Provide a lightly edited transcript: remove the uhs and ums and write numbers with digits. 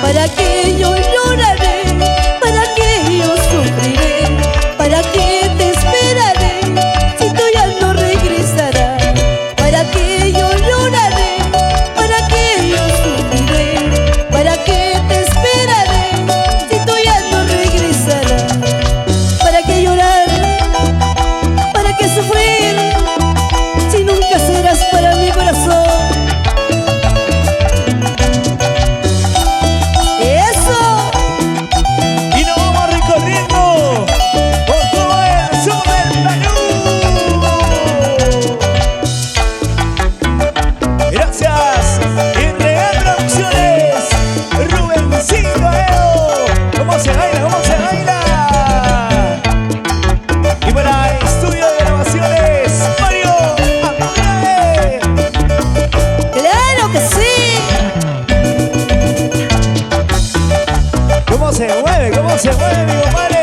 ¿Para qué yo lloraré? ¿Para qué yo sufriré? ¿Para qué te esperaré si tú ya no regresarás? ¿Para qué yo lloraré? ¿Para qué yo sufriré? ¿Para qué te esperaré si tú ya no regresarás? ¿Para qué llorar? ¿Para qué sufrir si nunca serás para mi corazón? ¿Cómo se mueve, mi compadre?